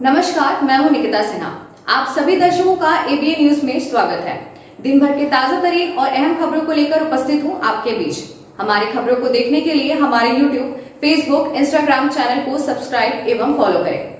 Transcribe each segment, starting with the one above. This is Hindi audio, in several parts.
नमस्कार, मैं हूं निकिता सिन्हा। आप सभी दर्शकों का एबीएन न्यूज में स्वागत है। दिन भर के ताजा तरीन और अहम खबरों को लेकर उपस्थित हूं आपके बीच। हमारी खबरों को देखने के लिए हमारे यूट्यूब, फेसबुक, इंस्टाग्राम चैनल को सब्सक्राइब एवं फॉलो करें।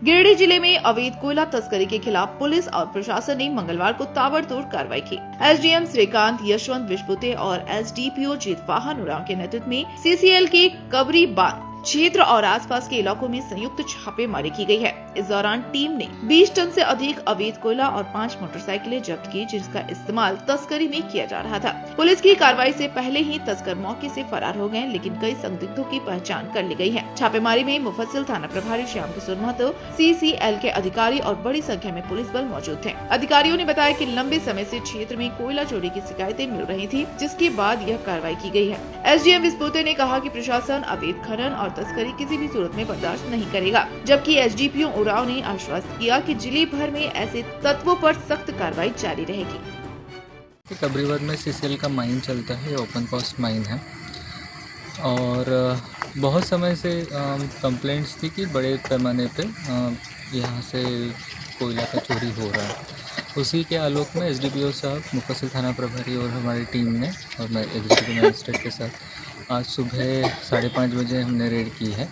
गिरिडीह जिले में अवैध कोयला तस्करी के खिलाफ पुलिस और प्रशासन ने मंगलवार को ताबड़तोड़ कार्रवाई की। एसडीएम श्रीकांत यशवंत विश्वपुते और एसडीपीओ जितवाहन उरांव के नेतृत्व में सीसीएल के कबरी बांध क्षेत्र और आसपास के इलाकों में संयुक्त छापेमारी की गई है। इस दौरान टीम ने 20 टन से अधिक अवैध कोयला और 5 मोटरसाइकिलें जब्त की, जिसका इस्तेमाल तस्करी में किया जा रहा था। पुलिस की कार्रवाई से पहले ही तस्कर मौके से फरार हो गए, लेकिन कई संदिग्धों की पहचान कर ली गई है। छापेमारी में मुफस्सिल थाना प्रभारी श्याम किशोर महतो, सीसीएल के अधिकारी और बड़ी संख्या में पुलिस बल मौजूद थे। अधिकारियों ने बताया कि लंबे समय से क्षेत्र में कोयला चोरी की शिकायतें मिल रही थी, जिसके बाद यह कार्रवाई की गई है। एसडीएम विस्फोटे ने कहा कि प्रशासन अवैध खनन और तस्करी किसी भी सूरत में बर्दाश्त नहीं करेगा, जबकि एसडीपीओ उरांव ने आश्वस्त किया कि जिले भर में ऐसे तत्वों पर सख्त कार्रवाई जारी रहेगी। कबरीबाद में सीसीएल का माइन चलता है, ओपन कास्ट माइन है और बहुत समय से कंप्लेंट्स थी कि बड़े पैमाने पे यहाँ से कोयला का चोरी हो रहा है। उसी के आलोक में एसडीपीओ साहब, मुफस्सिल थाना प्रभारी और हमारी टीम ने और मैं एग्जीक्यूटिव मजिस्ट्रेट के साथ आज सुबह 5:30 बजे हमने रेड की है।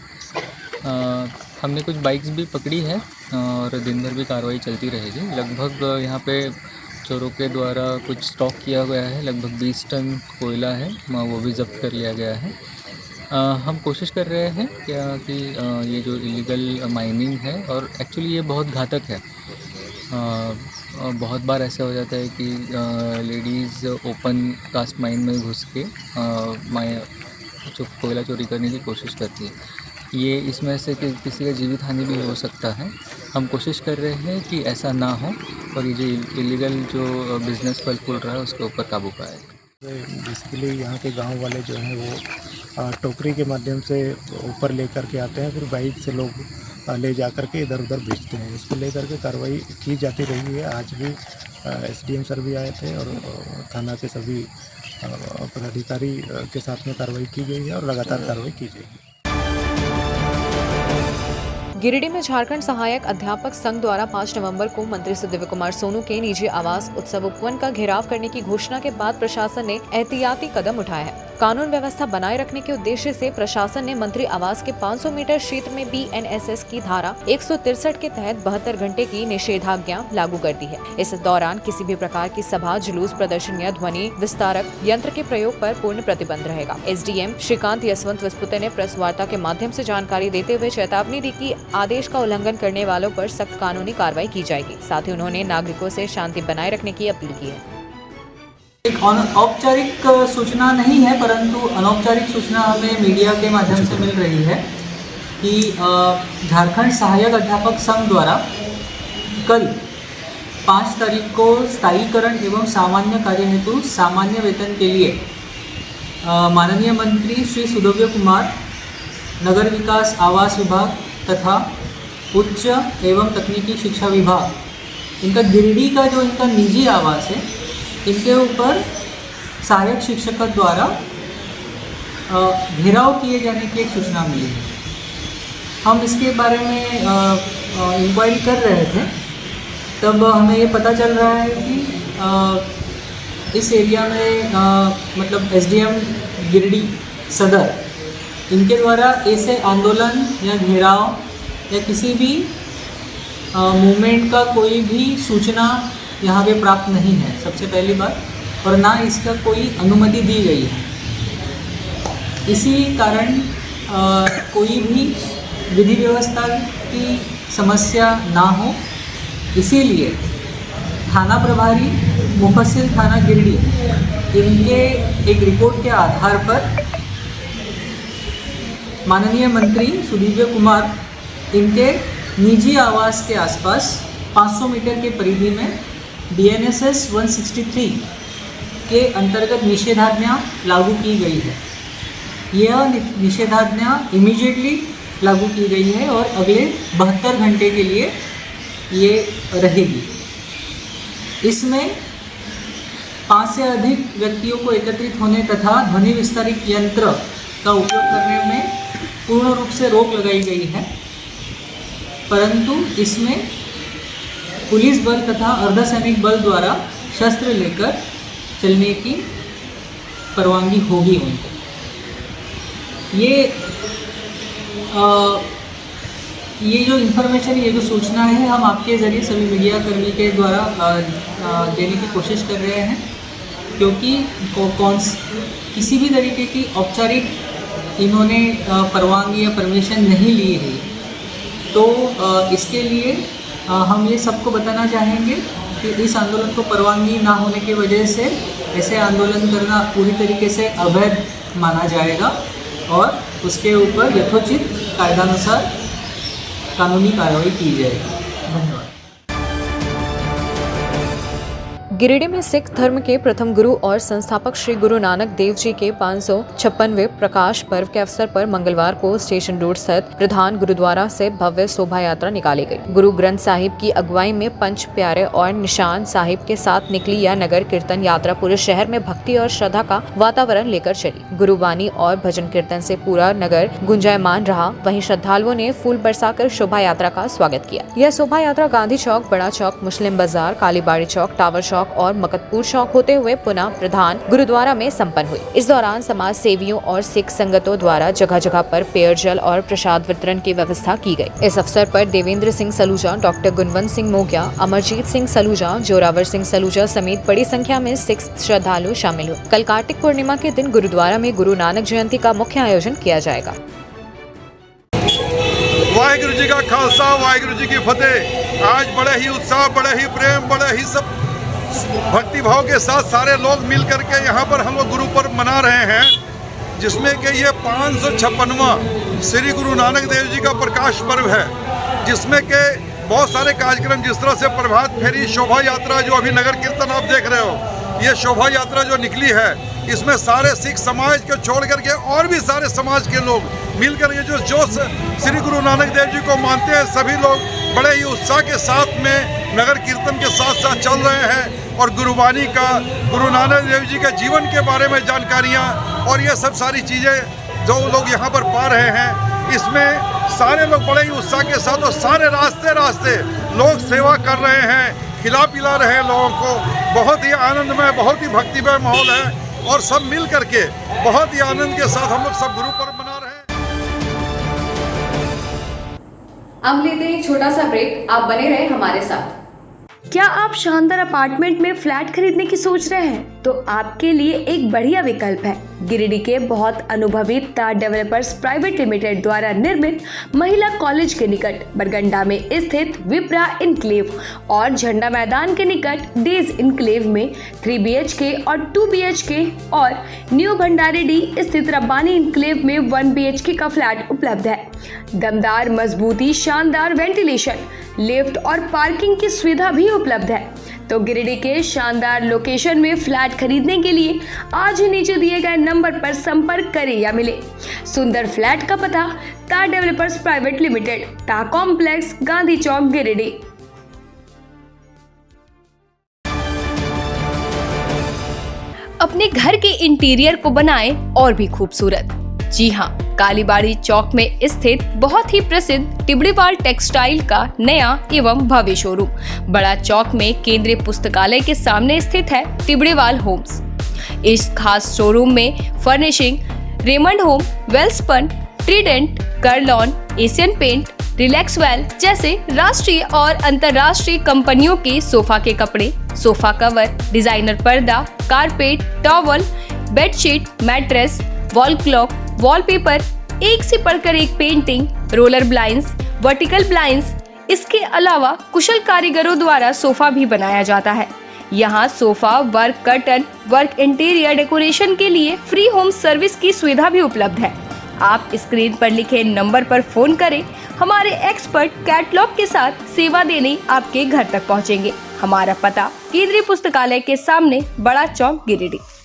हमने कुछ बाइक्स भी पकड़ी है और दिन भर भी कार्रवाई चलती रहेगी। लगभग यहाँ पे चोरों के द्वारा कुछ स्टॉक किया गया है, लगभग 20 टन कोयला है, वो भी जब्त कर लिया गया है। हम कोशिश कर रहे हैं कि ये जो इलीगल माइनिंग है, और एक्चुअली ये बहुत घातक है। बहुत बार ऐसा हो जाता है कि लेडीज़ ओपन कास्ट माइन में घुस के जो कोयला चोरी करने की कोशिश करती है। ये इसमें से किसी का जीवित हानि भी हो सकता है। हम कोशिश कर रहे हैं कि ऐसा ना हो और ये जो इलीगल जो बिज़नेस फल फूल रहा है उसके ऊपर काबू पाए। बेसिकली यहाँ के गांव वाले जो हैं वो टोकरी के माध्यम से ऊपर लेकर के आते हैं, फिर बाइक से लोग ले जाकर के इधर उधर बेचते हैं। इसको लेकर के कार्रवाई की जाती रही है। आज भी एसडीएम सर भी आए थे और थाना के सभी पदाधिकारी के साथ में कार्रवाई की गई है और लगातार कार्रवाई की जाएगी। गिरिडीह में झारखंड सहायक अध्यापक संघ द्वारा 5 नवंबर को मंत्री श्री दिव्य कुमार सोनू के निजी आवास उत्सव उपवन का घेराव करने की घोषणा के बाद प्रशासन ने एहतियाती कदम उठाया है। कानून व्यवस्था बनाए रखने के उद्देश्य से प्रशासन ने मंत्री आवास के 500 मीटर क्षेत्र में बीएनएसएस की धारा 163 के तहत 72 घंटे की निषेधाज्ञा लागू कर दी है। इस दौरान किसी भी प्रकार की सभा, जुलूस, प्रदर्शन या ध्वनि विस्तारक यंत्र के प्रयोग पर पूर्ण प्रतिबंध रहेगा। एसडीएम श्रीकांत यशवंत विस्फुटे ने प्रेस वार्ता के माध्यम से जानकारी देते हुए चेतावनी दी कि आदेश का उल्लंघन करने वालों पर सख्त कानूनी कार्रवाई की जाएगी। साथ ही उन्होंने नागरिकों से शांति बनाए रखने की अपील की है। एक औपचारिक सूचना नहीं है, परंतु अनौपचारिक सूचना हमें मीडिया के माध्यम से मिल रही है कि झारखंड सहायक अध्यापक संघ द्वारा कल 5 तारीख को स्थायीकरण एवं सामान्य कार्य हेतु सामान्य वेतन के लिए माननीय मंत्री श्री सुदिव्य कुमार, नगर विकास आवास विभाग तथा उच्च एवं तकनीकी शिक्षा विभाग, इनका गिरिडीह का जो इनका निजी आवास है, इनके ऊपर सहायक शिक्षक द्वारा घेराव किए जाने की एक सूचना मिली है। हम इसके बारे में इंक्वायरी कर रहे थे, तब हमें ये पता चल रहा है कि इस एरिया में मतलब एसडीएम गिरिडीह सदर, इनके द्वारा ऐसे आंदोलन या घेराव या किसी भी मूवमेंट का कोई भी सूचना यहाँ पे प्राप्त नहीं है, सबसे पहली बात, और ना इसका कोई अनुमति दी गई है। इसी कारण कोई भी विधि व्यवस्था की समस्या ना हो, इसीलिए थाना प्रभारी, मुफस्सिल थाना गिरिडीह, इनके एक रिपोर्ट के आधार पर माननीय मंत्री सुदिव्य कुमार इनके निजी आवास के आसपास 500 मीटर के परिधि में बीएनएसएस 163 के अंतर्गत निषेधाज्ञा लागू की गई है। यह निषेधाज्ञा इमीडिएटली लागू की गई है और अगले 72 घंटे के लिए ये रहेगी। इसमें 5 से अधिक व्यक्तियों को एकत्रित होने तथा ध्वनि विस्तारक यंत्र का उपयोग करने में पूर्ण रूप से रोक लगाई गई है, परंतु इसमें पुलिस बल तथा अर्धसैनिक बल द्वारा शस्त्र लेकर चलने की परवानगी होगी उनको। ये जो इन्फॉर्मेशन, ये जो सूचना है, हम आपके ज़रिए सभी मीडिया कर्मी के द्वारा देने की कोशिश कर रहे हैं, क्योंकि किसी भी तरीके की औपचारिक इन्होंने परवानगी या परमिशन नहीं ली है। तो इसके लिए हम ये सबको बताना चाहेंगे कि इस आंदोलन को परवानगी ना होने की वजह से ऐसे आंदोलन करना पूरी तरीके से अवैध माना जाएगा और उसके ऊपर यथोचित कायदानुसार कानूनी कार्रवाई की जाएगी। धन्यवाद। गिरिडीह में सिख धर्म के प्रथम गुरु और संस्थापक श्री गुरु नानक देव जी के 556वें प्रकाश पर्व के अवसर पर मंगलवार को स्टेशन रोड स्थित प्रधान गुरुद्वारा से भव्य शोभा यात्रा निकाली गई। गुरु ग्रंथ साहिब की अगुवाई में पंच प्यारे और निशान साहिब के साथ निकली यह नगर कीर्तन यात्रा पूरे शहर में भक्ति और श्रद्धा का वातावरण लेकर चली। गुरुबानी और भजन कीर्तन से पूरा नगर गुंजायमान रहा। वहीं श्रद्धालुओं ने फूल बरसाकर शोभा यात्रा का स्वागत किया। यह शोभा यात्रा गांधी चौक, बड़ा चौक, मुस्लिम बाजार, कालीबाड़ी चौक, टावर चौक और मकतपुर चौक होते हुए पुनः प्रधान गुरुद्वारा में संपन्न हुई। इस दौरान समाज सेवियों और सिख संगतों द्वारा जगह जगह पर पेयजल और प्रसाद वितरण की व्यवस्था की गई। इस अवसर पर देवेंद्र सिंह सलूजा, डॉक्टर गुणवंत सिंह मोगिया, अमरजीत सिंह सलूजा, जोरावर सिंह सलूजा समेत बड़ी संख्या में सिख श्रद्धालु शामिल हुए। कल कार्तिक पूर्णिमा के दिन गुरुद्वारा में गुरु नानक जयंती का मुख्य आयोजन किया जाएगा। वाहिगुरु जी का खालसा, वाहिगुरु जी की फतेह। आज बड़े ही उत्साह, बड़े ही प्रेम, बड़े ही सब भक्ति भाव के साथ सारे लोग मिल करके यहाँ पर हम लोग गुरु पर्व मना रहे हैं, जिसमें कि ये 556वां श्री गुरु नानक देव जी का प्रकाश पर्व है, जिसमें के बहुत सारे कार्यक्रम, जिस तरह से प्रभात फेरी, शोभा यात्रा, जो अभी नगर कीर्तन आप देख रहे हो, ये शोभा यात्रा जो निकली है, इसमें सारे सिख समाज को छोड़ करके और भी सारे समाज के लोग मिल करके जो श्री गुरु नानक देव जी को मानते हैं, सभी लोग बड़े ही उत्साह के साथ में नगर कीर्तन के साथ साथ चल रहे हैं और गुरुबानी का, गुरु नानक देव जी के जीवन के बारे में जानकारियाँ और ये सब सारी चीज़ें जो लोग यहाँ पर पा रहे हैं, इसमें सारे लोग बड़े ही उत्साह के साथ और सारे रास्ते लोग सेवा कर रहे हैं, खिला पिला रहे हैं लोगों को। बहुत ही आनंदमय, बहुत ही भक्तिमय माहौल है और सब मिल करके बहुत ही आनंद के साथ हम लोग सब गुरु पर्व मना रहे हैं। अब लेते हैं एक छोटा सा ब्रेक, आप बने रहे हमारे साथ। क्या आप शानदार अपार्टमेंट में फ्लैट खरीदने की सोच रहे हैं? तो आपके लिए एक बढ़िया विकल्प है गिरिडीह के बहुत अनुभवी तार डेवलपर्स प्राइवेट लिमिटेड द्वारा निर्मित महिला कॉलेज के निकट बरगंडा में स्थित विप्रा इनक्लेव और झंडा मैदान के निकट डेज इनक्लेव में 3 BHK और 2 BHK और न्यू भंडारीडी स्थित रब्बानी इनक्लेव में 1 BHK का फ्लैट उपलब्ध है। दमदार मजबूती, शानदार वेंटिलेशन, लिफ्ट और पार्किंग की सुविधा भी उपलब्ध है। तो गिरिडीह के शानदार लोकेशन में फ्लैट खरीदने के लिए आज ही नीचे दिए गए नंबर पर संपर्क करें या मिले। सुंदर फ्लैट का पता तार डेवलपर्स प्राइवेट लिमिटेड, टा कॉम्प्लेक्स, गांधी चौक, गिरिडीह। अपने घर के इंटीरियर को बनाएं और भी खूबसूरत। जी हाँ, कालीबाड़ी चौक में स्थित बहुत ही प्रसिद्ध टिबड़ीवाल टेक्सटाइल का नया एवं भव्य शोरूम बड़ा चौक में केंद्रीय पुस्तकालय के सामने स्थित है टिबड़ीवाल होम्स। इस खास शोरूम में furnishing Raymond home, Welspun, Trident, Kurlon, Asian paint, Relaxwell जैसे राष्ट्रीय और अंतर्राष्ट्रीय कंपनियों के सोफा के कपड़े, सोफा कवर, डिजाइनर पर्दा, carpet, towel, bedsheet, mattress, wall clock, wallpaper, एक से बढ़कर एक painting, roller blinds, vertical blinds, इसके अलावा कुशल कारीगरों द्वारा सोफा भी बनाया जाता है। यहाँ sofa work, curtain work, interior decoration के लिए फ्री होम सर्विस की सुविधा भी उपलब्ध है। आप स्क्रीन पर लिखे नंबर पर फोन करें, हमारे एक्सपर्ट कैटलॉग के साथ सेवा देने आपके घर तक पहुँचेंगे। हमारा पता केंद्रीय पुस्तकालय के सामने, बड़ा चौक, गिरिडीह।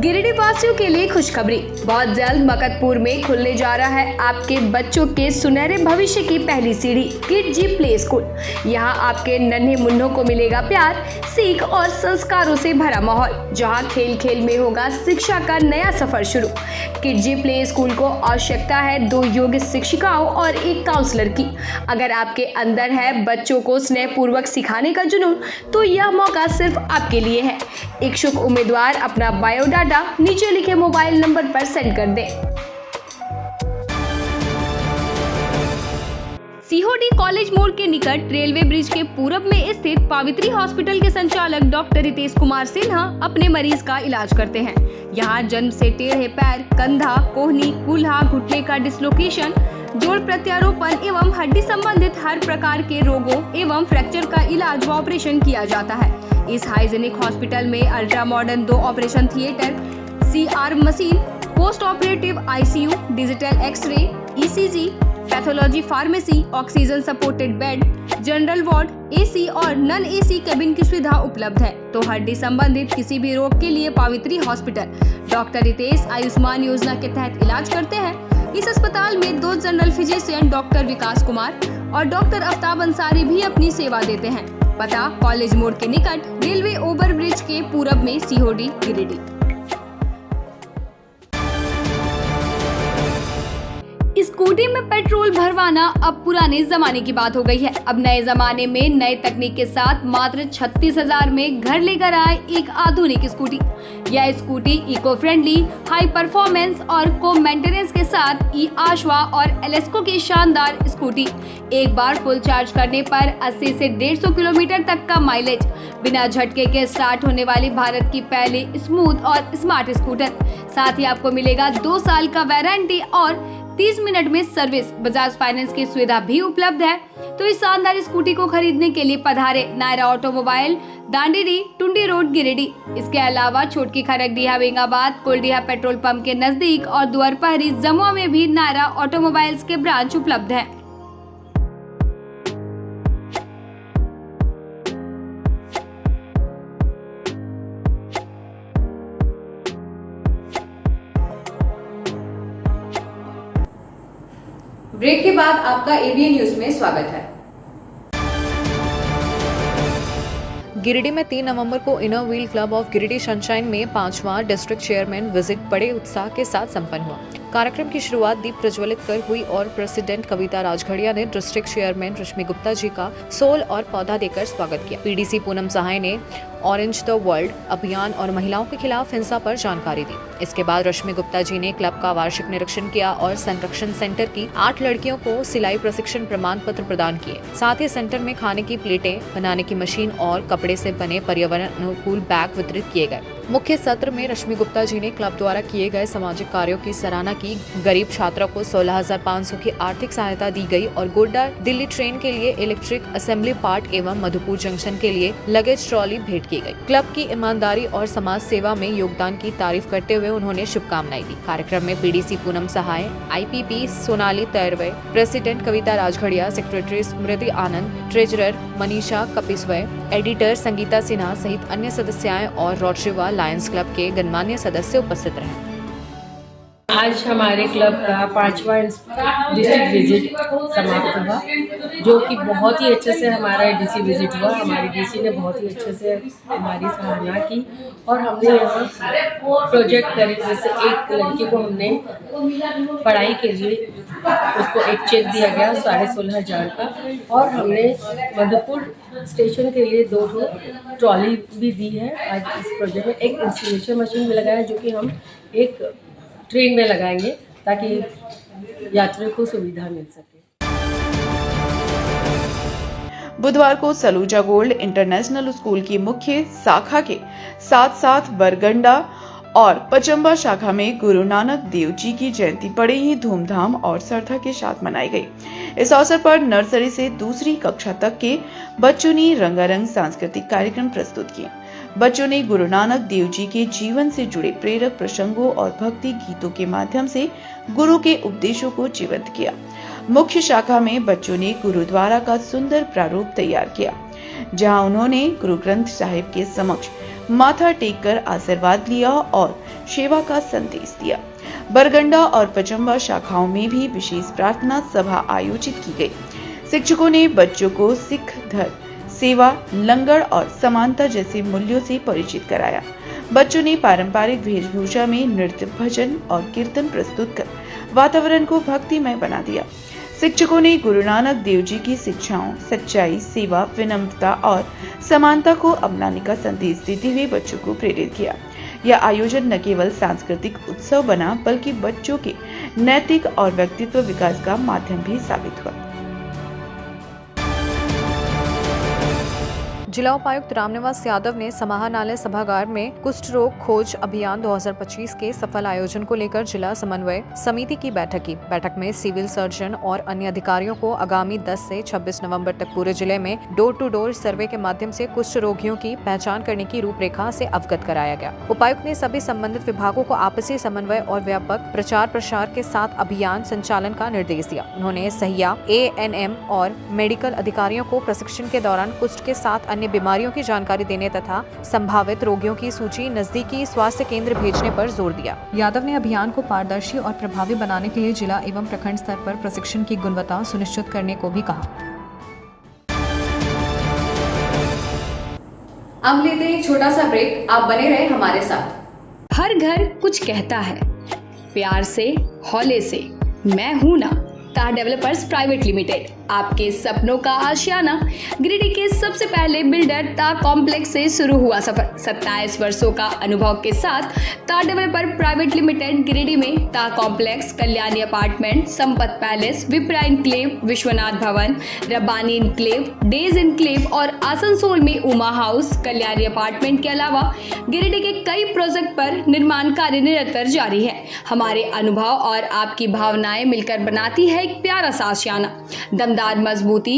गिरिडीह वासियों के लिए खुशखबरी। बहुत जल्द मकतपुर में खुलने जा रहा है आपके बच्चों के सुनहरे भविष्य की पहली सीढ़ी किड जी प्ले स्कूल। यहाँ आपके नन्हे मुन्नों को मिलेगा प्यार, सीख और संस्कारों से भरा माहौल, जहाँ खेल खेल में होगा शिक्षा का नया सफर शुरू। किड जी प्ले स्कूल को आवश्यकता है 2 योग्य शिक्षिकाओं और 1 काउंसलर की। अगर आपके अंदर है बच्चों को स्नेह पूर्वक सिखाने का जुनून, तो यह मौका सिर्फ आपके लिए है। इच्छुक उम्मीदवार अपना बायोडाटा नीचे लिखे मोबाइल नंबर पर सेंड कर दें। सीहोडी कॉलेज मोड़ के निकट रेलवे ब्रिज के पूरब में स्थित पावित्री हॉस्पिटल के संचालक डॉक्टर रितेश कुमार सिन्हा अपने मरीज का इलाज करते हैं। यहाँ जन्म से टेढ़े पैर, कंधा, कोहनी, कूल्हा, घुटने का डिसलोकेशन, जोड़ प्रत्यारोपण एवं हड्डी संबंधित हर प्रकार के रोगों एवं फ्रैक्चर का इलाज व ऑपरेशन किया जाता है। इस हाइजेनिक हॉस्पिटल में ultra modern 2 operation theatre, CR machine, post operative ICU, digital x ray, ECG, pathology pharmacy, oxygen supported bed, general ward, AC और नॉन AC केबिन की सुविधा उपलब्ध है। तो हड्डी संबंधित किसी भी रोग के लिए पावित्री हॉस्पिटल डॉक्टर रितेश आयुष्मान योजना के तहत इलाज करते हैं। इस अस्पताल में 2 जनरल फिजिशियन डॉक्टर विकास कुमार और डॉक्टर आफ्ताब अंसारी भी अपनी सेवा देते हैं। पता कॉलेज मोड़ के निकट रेलवे ओवर ब्रिज के पूरब में, सीहोडी, गिरिडीह। स्कूटी में पेट्रोल भरवाना अब पुराने जमाने की बात हो गई है। अब नए जमाने में नए तकनीक के साथ मात्र 36,000 में घर लेकर आए एक आधुनिक स्कूटी। यह scooty eco friendly, high performance और को मेंटेनेंस के साथ ई-आशवा और एलेस्को की शानदार स्कूटी। एक बार फुल चार्ज करने पर 80 से 150 किलोमीटर तक का माइलेज, बिना झटके के स्टार्ट होने वाली भारत की पहली स्मूथ और स्मार्ट स्कूटर। साथ ही आपको मिलेगा 2 साल का वारंटी और 30 मिनट में सर्विस। बजाज फाइनेंस की सुविधा भी उपलब्ध है। तो इस शानदार स्कूटी को खरीदने के लिए पधारे नायरा ऑटोमोबाइल, दांडेरी, टुंडी रोड, गिरिडीह। इसके अलावा छोटकी खरकडीहा, बेंगाबाद, कोलडीहा पेट्रोल पंप के नजदीक और दुआरपहरी, जमुआ में भी नायरा ऑटोमोबाइल्स के ब्रांच उपलब्ध है। ब्रेक के बाद आपका ABN न्यूज में स्वागत है। गिरिडीह में 3 नवंबर को inner wheel club of Giridih sunshine में 5वां डिस्ट्रिक्ट चेयरमैन विजिट बड़े उत्साह के साथ संपन्न हुआ। कार्यक्रम की शुरुआत दीप प्रज्वलित कर हुई और प्रेसिडेंट कविता राजघड़िया ने डिस्ट्रिक्ट चेयरमैन रश्मि गुप्ता जी का सोल और पौधा देकर स्वागत किया। PDC पूनम सहाय ने ऑरेंज द वर्ल्ड अभियान और महिलाओं के खिलाफ हिंसा पर जानकारी दी। इसके बाद रश्मि गुप्ता जी ने क्लब का वार्षिक निरीक्षण किया और संरक्षण सेंटर की 8 लड़कियों को सिलाई प्रशिक्षण प्रमाण पत्र प्रदान किए। साथ ही सेंटर में खाने की प्लेटें बनाने की मशीन और कपड़े से बने पर्यावरण अनुकूल बैग वितरित किए गए। मुख्य सत्र में रश्मि गुप्ता जी ने क्लब द्वारा किए गए सामाजिक कार्यों की सराहना की। गरीब छात्रों को 16,500 की आर्थिक सहायता दी गई और गोड्डा दिल्ली ट्रेन के लिए इलेक्ट्रिक असेंबली पार्ट एवं मधुपुर जंक्शन के लिए लगेज ट्रॉली भेंट की गई। क्लब की ईमानदारी और समाज सेवा में योगदान की तारीफ करते हुए उन्होंने शुभकामनाएं दी। कार्यक्रम में PDC पूनम सहाय, IPP सोनाली तैरवे, प्रेसिडेंट कविता राजघड़िया, सेक्रेटरी स्मृति आनंद, ट्रेजरर मनीषा कपिस्वय, एडिटर संगीता सिन्हा सहित अन्य सदस्याएं और रोटरी लायंस क्लब के गणमान्य सदस्य उपस्थित रहे। आज हमारे क्लब का 5वां डिस्ट्रिक्ट विजिट समाप्त हुआ, जो कि बहुत ही अच्छे से हमारा DC विजिट हुआ। हमारी DC ने बहुत ही अच्छे से हमारी सराहना की और हमने यहाँ प्रोजेक्ट करे, जैसे एक लड़की को हमने पढ़ाई के लिए उसको एक चेक दिया गया 16,500 का, और हमने मधुपुर स्टेशन के लिए 2 ट्रॉली भी दी है। आज इस प्रोजेक्ट में एक इंस्टॉलेशन मशीन भी लगाया, जो कि हम एक ट्रेन में लगाएंगे ताकि यात्रियों को सुविधा मिल सके। बुधवार को सलूजा गोल्ड इंटरनेशनल स्कूल की मुख्य शाखा के साथ बरगंडा और पचम्बा शाखा में गुरु नानक देव जी की जयंती बड़े ही धूमधाम और श्रद्धा के साथ मनाई गई। इस अवसर पर नर्सरी से दूसरी कक्षा तक के बच्चों ने रंगारंग सांस्कृतिक कार्यक्रम प्रस्तुत किए। बच्चों ने गुरु नानक देव जी के जीवन से जुड़े प्रेरक प्रसंगों और भक्ति गीतों के माध्यम से गुरु के उपदेशों को जीवंत किया। मुख्य शाखा में बच्चों ने गुरुद्वारा का सुंदर प्रारूप तैयार किया, जहां उन्होंने गुरु ग्रंथ साहिब के समक्ष माथा टेककर आशीर्वाद लिया और सेवा का संदेश दिया। बरगंडा और पचम्बा शाखाओं में भी विशेष प्रार्थना सभा आयोजित की गई। शिक्षकों ने बच्चों को सिख धर्म, सेवा, लंगर और समानता जैसे मूल्यों से परिचित कराया। बच्चों ने पारंपरिक वेशभूषा में नृत्य, भजन और कीर्तन प्रस्तुत कर वातावरण को भक्तिमय बना दिया। शिक्षकों ने गुरु नानक देव जी की शिक्षाओं, सच्चाई, सेवा, विनम्रता और समानता को अपनाने का संदेश देते हुए बच्चों को प्रेरित किया। यह आयोजन न केवल सांस्कृतिक उत्सव बना बल्कि बच्चों के नैतिक और व्यक्तित्व विकास का माध्यम भी साबित हुआ। जिला उपायुक्त रामनिवास यादव ने समाहरणालय सभागार में कुष्ठ रोग खोज अभियान 2025 के सफल आयोजन को लेकर जिला समन्वय समिति की बैठक की। बैठक में सिविल सर्जन और अन्य अधिकारियों को आगामी 10 से 26 नवंबर तक पूरे जिले में डोर टू डोर सर्वे के माध्यम से कुष्ठ रोगियों की पहचान करने की रूपरेखा से अवगत कराया गया। उपायुक्त ने सभी संबंधित विभागों को आपसी समन्वय और व्यापक प्रचार प्रसार के साथ अभियान संचालन का निर्देश दिया। उन्होंने सहिया, ANM और मेडिकल अधिकारियों को प्रशिक्षण के दौरान कुष्ठ के साथ अन्य बीमारियों की जानकारी देने तथा संभावित रोगियों की सूची नजदीकी स्वास्थ्य केंद्र भेजने पर जोर दिया। यादव ने अभियान को पारदर्शी और प्रभावी बनाने के लिए जिला एवं प्रखंड स्तर पर प्रशिक्षण की गुणवत्ता सुनिश्चित करने को भी कहा। अब लेते हैं एक छोटा सा ब्रेक, आप बने रहे हमारे साथ। हर घर कुछ कहता है, प्यार से, हौले से, मैं हूं ना। ताह डेवलपर्स प्राइवेट लिमिटेड, आपके सपनों का आशियाना। गिरिडीह के सबसे पहले बिल्डर ताह कॉम्प्लेक्स से शुरू हुआ सफर। 27 वर्षों का अनुभव के साथ ताह डेवलपर प्राइवेट लिमिटेड गिरिडीह में ताह complex, Kalyani apartment, Sampat palace, Vipra enclave, Vishwanath भवन, रब्बानी इनक्लेव, डेज इनक्लेव और आसनसोल में उमा हाउस, कल्याणी अपार्टमेंट के अलावा गिरिडीह के कई प्रोजेक्ट पर निर्माण कार्य निरंतर जारी है। हमारे अनुभव और आपकी भावनाएं मिलकर बनाती है एक प्यारा सा आशियाना। दमदार मजबूती,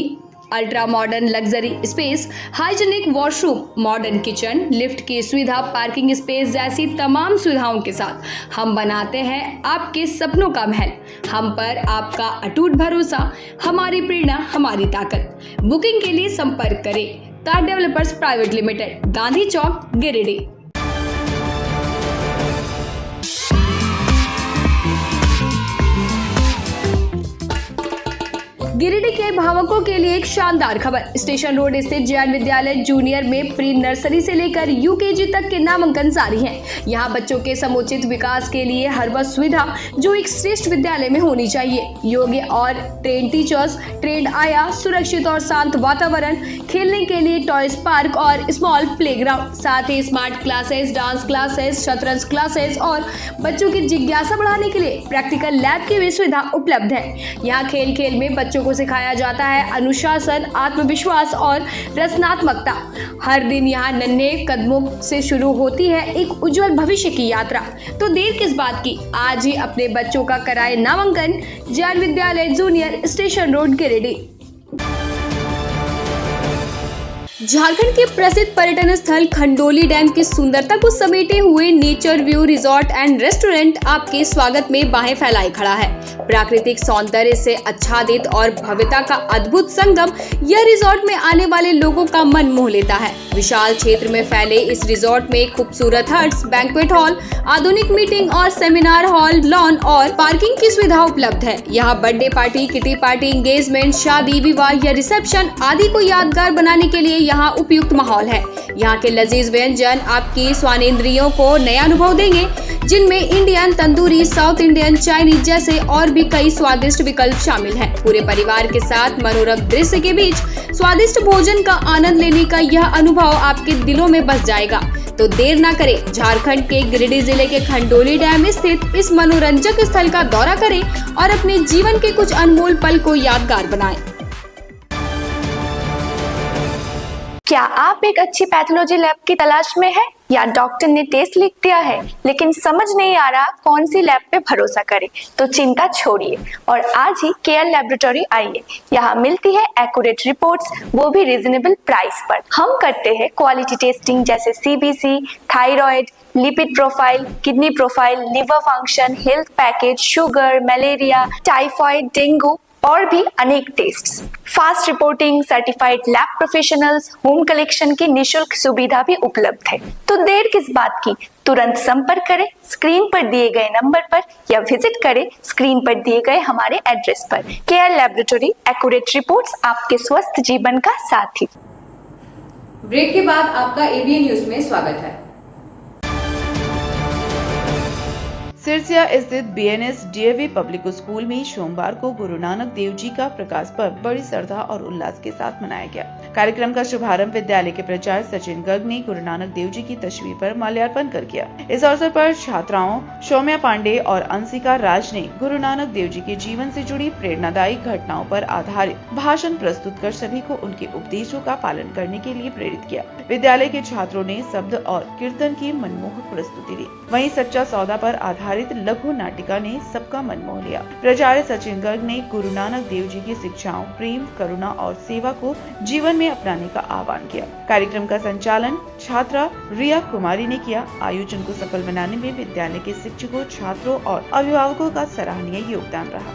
ultra modern luxury space, hygienic washroom, modern kitchen, lift की सुविधा, पार्किंग स्पेस जैसी तमाम सुविधाओं के साथ हम बनाते हैं आपके सपनों का महल। हम पर आपका अटूट भरोसा, हमारी प्रेरणा, हमारी ताकत। बुकिंग के लिए संपर्क करें ताह डेवलपर्स प्राइवेट लिमिटेड, गांधी चौक, गिरिडीह। गिरिडीह के भावकों के लिए एक शानदार खबर। स्टेशन रोड स्थित जैन विद्यालय जूनियर में प्री नर्सरी से लेकर UKG तक के नामांकन जारी हैं। यहाँ बच्चों के समुचित विकास के लिए हर वह सुविधा जो एक श्रेष्ठ विद्यालय में होनी चाहिए। योग्य और ट्रेन टीचर्स, ट्रेंड आया, सुरक्षित और शांत वातावरण, खेलने के लिए टॉयज पार्क और स्मॉल प्लेग्राउंड, साथ ही स्मार्ट क्लासेस, डांस क्लासेस, शतरंज क्लासेस और बच्चों की जिज्ञासा बढ़ाने के लिए प्रैक्टिकल लैब की भी सुविधा उपलब्ध है। यहाँ खेल खेल में बच्चों को सिखाया जाता है अनुशासन, आत्मविश्वास और रचनात्मकता। हर दिन यहाँ नन्हे कदमों से शुरू होती है एक उज्जवल भविष्य की यात्रा। तो देर किस बात की, आज ही अपने बच्चों का कराए नामांकन जैन विद्यालय junior, station road, Giridih. Jharkhand के प्रसिद्ध पर्यटन स्थल खंडोली डैम की सुंदरता को समेटे हुए nature view resort and restaurant आपके स्वागत में बाहें फैलाए खड़ा है। प्राकृतिक सौंदर्य से आच्छादित और भव्यता का अद्भुत संगम यह रिजॉर्ट में आने वाले लोगों का मन मोह लेता है। विशाल क्षेत्र में फैले इस रिजॉर्ट में खूबसूरत हट्स, बैंक्वेट हॉल, आधुनिक मीटिंग और सेमिनार हॉल, लॉन और पार्किंग की सुविधा उपलब्ध है। यहाँ birthday party, kitty party, engagement, शादी, विवाह या रिसेप्शन आदि को यादगार बनाने के लिए यहाँ उपयुक्त माहौल है। यहाँ के लजीज व्यंजन आपकी स्वानेंद्रियों को नया अनुभव देंगे, जिनमें Indian, tandoori, south Indian, Chinese जैसे और भी कई स्वादिष्ट विकल्प शामिल हैं। पूरे परिवार के साथ मनोरम दृश्य के बीच स्वादिष्ट भोजन का आनंद लेने का यह अनुभव आपके दिलों में बस जाएगा। तो देर ना करें, झारखंड के गिरिडीह जिले के खंडोली डैम स्थित इस मनोरंजक स्थल का दौरा करें और अपने जीवन के कुछ अनमोल पल को यादगार बनाएं। क्या आप एक अच्छी पैथोलॉजी लैब की तलाश में हैं या डॉक्टर ने टेस्ट लिख दिया है लेकिन समझ नहीं आ रहा कौन सी लैब पे भरोसा करें? तो चिंता छोड़िए और आज ही केयर लैबोरेटरी आइए। यहाँ मिलती है एक्यूरेट रिपोर्ट्स, वो भी रीजनेबल प्राइस पर। हम करते हैं क्वालिटी टेस्टिंग जैसे CBC, thyroid, lipid profile, kidney profile, liver function, health package, sugar, malaria, typhoid, dengue और भी अनेक tests, fast reporting, certified lab professionals, home collection की निशुल्क सुविधा भी उपलब्ध है। तो देर किस बात की, तुरंत संपर्क करें स्क्रीन पर दिए गए नंबर पर या विजिट करें स्क्रीन पर दिए गए हमारे एड्रेस पर। केयर लैबोरेटरी, एक्यूरेट रिपोर्ट्स, आपके स्वस्थ जीवन का साथी। ब्रेक के बाद आपका एबीएन न्यूज में स्वागत है। सिरसिया स्थित बीएनएस डीएवी पब्लिक स्कूल में सोमवार को गुरु नानक देव जी का प्रकाश पर्व बड़ी श्रद्धा और उल्लास के साथ मनाया गया। कार्यक्रम का शुभारंभ विद्यालय के प्राचार्य सचिन गर्ग ने गुरु नानक देव जी की तस्वीर पर माल्यार्पण कर किया। इस अवसर पर छात्राओं सौम्या पांडे और अंशिका राज ने गुरु नानक देव जी के जीवन से जुड़ी प्रेरणादायी घटनाओं पर आधारित भाषण प्रस्तुत कर सभी को उनके उपदेशों का पालन करने के लिए प्रेरित किया। विद्यालय के छात्रों ने शब्द और कीर्तन की मनमोहक प्रस्तुति दी। वहीं सच्चा सौदा पर आधारित लघु नाटिका ने सबका मन मोह लिया। प्राचार्य सचिन गर्ग ने गुरु नानक देव जी की शिक्षाओं, प्रेम, करुणा और सेवा को जीवन में अपनाने का आह्वान किया। कार्यक्रम का संचालन छात्रा रिया कुमारी ने किया। आयोजन को सफल बनाने में विद्यालय के शिक्षकों, छात्रों और अभिभावकों का सराहनीय योगदान रहा।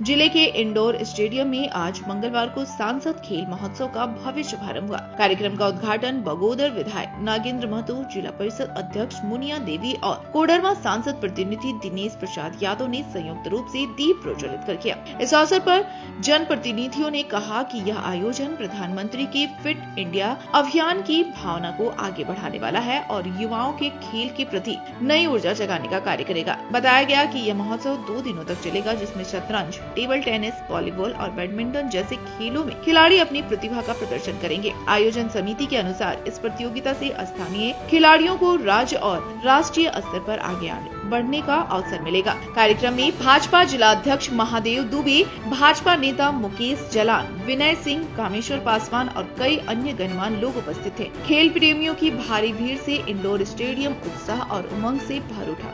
जिले के इंडोर स्टेडियम में आज मंगलवार को सांसद खेल महोत्सव का भव्य शुभारंभ हुआ। कार्यक्रम का उद्घाटन बगोदर विधायक नागेंद्र महतो, जिला परिषद अध्यक्ष मुनिया देवी और कोडरमा सांसद प्रतिनिधि दिनेश प्रसाद यादव ने संयुक्त रूप से दीप प्रज्वलित कर किया। इस अवसर पर जन प्रतिनिधियों ने कहा कि यह आयोजन प्रधानमंत्री के फिट इंडिया अभियान की भावना को आगे बढ़ाने वाला है और युवाओं के खेल के प्रति नई ऊर्जा जगाने का कार्य करेगा। बताया गया कि यह महोत्सव 2 दिनों तक चलेगा, जिसमें शतरंज, टेबल टेनिस, वॉलीबॉल और बैडमिंटन जैसे खेलों में खिलाड़ी अपनी प्रतिभा का प्रदर्शन करेंगे। आयोजन समिति के अनुसार इस प्रतियोगिता से स्थानीय खिलाड़ियों को राज्य और राष्ट्रीय स्तर पर आगे बढ़ने का अवसर मिलेगा। कार्यक्रम में भाजपा जिला अध्यक्ष महादेव दुबे, भाजपा नेता मुकेश जलान, विनय सिंह, कामेश्वर पासवान और कई अन्य गणमान्य लोग उपस्थित थे। खेल प्रेमियों की भारी भीड़ से इंडोर स्टेडियम उत्साह और उमंग से भर उठा।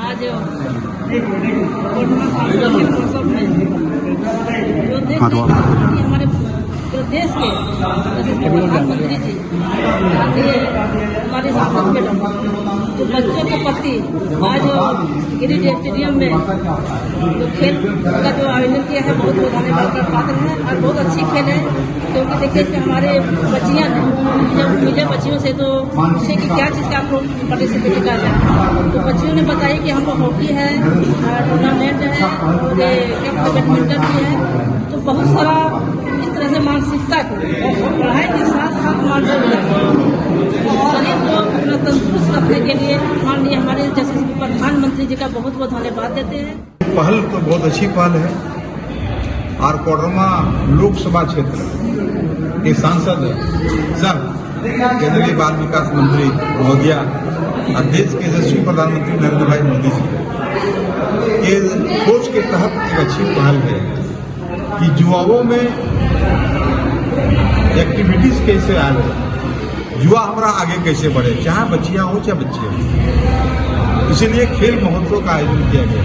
आज हमारे देश के प्रधानमंत्री जी हमारे सांसद मैडम जो बच्चों के प्रति आज गिरिडीह स्टेडियम में जो खेल का जो आयोजन किया है बहुत धन्यवाद का पात्र है और बहुत अच्छी खेल है। क्योंकि देखिए कि हमारे बच्चियां जब मिले बच्चियों से तो पूछे कि क्या चीज़ का आप लोग पार्टिसिपेट कर रहे हैं, तो बच्चियों ने बताया कि हमको हॉकी है, टूर्नामेंट है और बैडमिंटन भी है। तो बहुत सारा इस तरह से मानसिकता को पढ़ाई के साथ साथ मानसिक शरीर को अपना तंदुरुस्त रखने के लिए माननीय हमारे जैसे प्रधानमंत्री जी का बहुत बहुत धन्यवाद देते हैं। पहल तो बहुत अच्छी पहल है और कोडरमा लोकसभा क्षेत्र के सांसद सर केंद्रीय बाल विकास मंत्री महोदया और देश के यशस्वी प्रधानमंत्री नरेंद्र भाई मोदी जी के सोच के तहत एक अच्छी पहल है कि युवाओं में एक्टिविटीज कैसे आए युवा हमारा आगे कैसे बढ़े, चाहे बच्चियां हो चाहे बच्चे हो। इसीलिए खेल महोत्सव का आयोजन किया गया।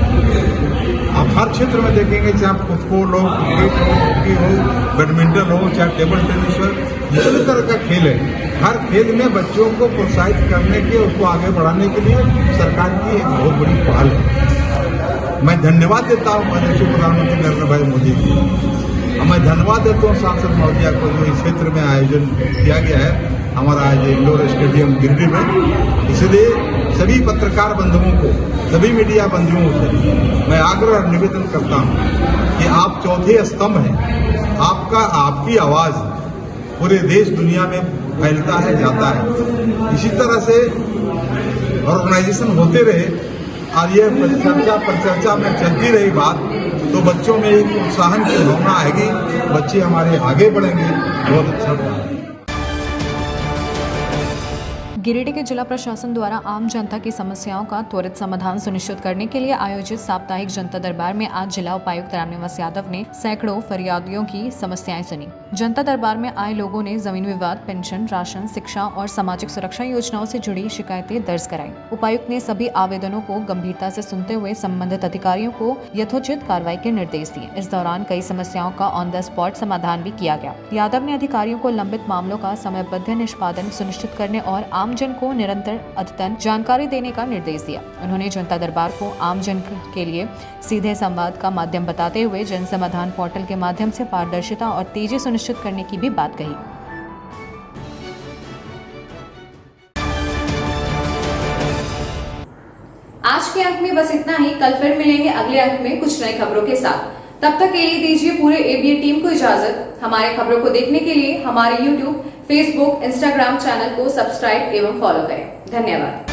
आप हर क्षेत्र में देखेंगे, चाहे फुटबॉल हो, क्रिकेट हो, हॉकी हो, बैडमिंटन हो, चाहे टेबल टेनिस हो, जिस तरह का खेल है, हर खेल में बच्चों को प्रोत्साहित करने के, उसको आगे बढ़ाने के लिए सरकार की एक बहुत बड़ी पहल है। मैं धन्यवाद देता हूँ माननीय प्रधानमंत्री नरेंद्र भाई मोदी जी, और मैं धन्यवाद देता हूँ सांसद महोदया को जो इस क्षेत्र में आयोजन किया गया है हमारा आज इंडोर स्टेडियम गिरिडीह में। इसलिए सभी पत्रकार बंधुओं को, सभी मीडिया बंधुओं से मैं आग्रह और निवेदन करता हूँ कि आप चौथे स्तंभ हैं। आपकी आवाज़ पूरे देश दुनिया में फैलता है, जाता है। इसी तरह से ऑर्गेनाइजेशन होते रहे और ये परिचर्चा में चलती रही बात, तो बच्चों में एक उत्साहन की भावना आएगी, बच्चे हमारे आगे बढ़ेंगे, बहुत अच्छा होगा। गिरिडीह के जिला प्रशासन द्वारा आम जनता की समस्याओं का त्वरित समाधान सुनिश्चित करने के लिए आयोजित साप्ताहिक जनता दरबार में आज जिला उपायुक्त रामनिवास यादव ने सैकड़ों फरियादियों की समस्याएं सुनी। जनता दरबार में आए लोगों ने जमीन विवाद, पेंशन, राशन, शिक्षा और सामाजिक सुरक्षा योजनाओं से जुड़ी शिकायतें दर्ज कराई। उपायुक्त ने सभी आवेदनों को गंभीरता से सुनते हुए संबंधित अधिकारियों को यथोचित कार्रवाई के निर्देश दिए। इस दौरान कई समस्याओं का ऑन द स्पॉट समाधान भी किया गया। यादव ने अधिकारियों को लंबित मामलों का समयबद्ध निष्पादन सुनिश्चित करने और आमजन को निरंतर अद्यतन जानकारी देने का निर्देश दिया। उन्होंने जनता दरबार को आमजन के लिए सीधे संवाद का माध्यम बताते हुए जन समाधान पोर्टल के माध्यम से पारदर्शिता और तेजी सुनिश्चित करने की भी बात कही। आज के अंक में बस इतना ही। कल फिर मिलेंगे अगले अंक में कुछ नई खबरों के साथ। तब तक के लिए दीजिए पूरे एबीए टीम को इजाजत। हमारे खबरों को देखने के लिए हमारे YouTube, Facebook, Instagram चैनल को सब्सक्राइब एवं फॉलो करें। धन्यवाद।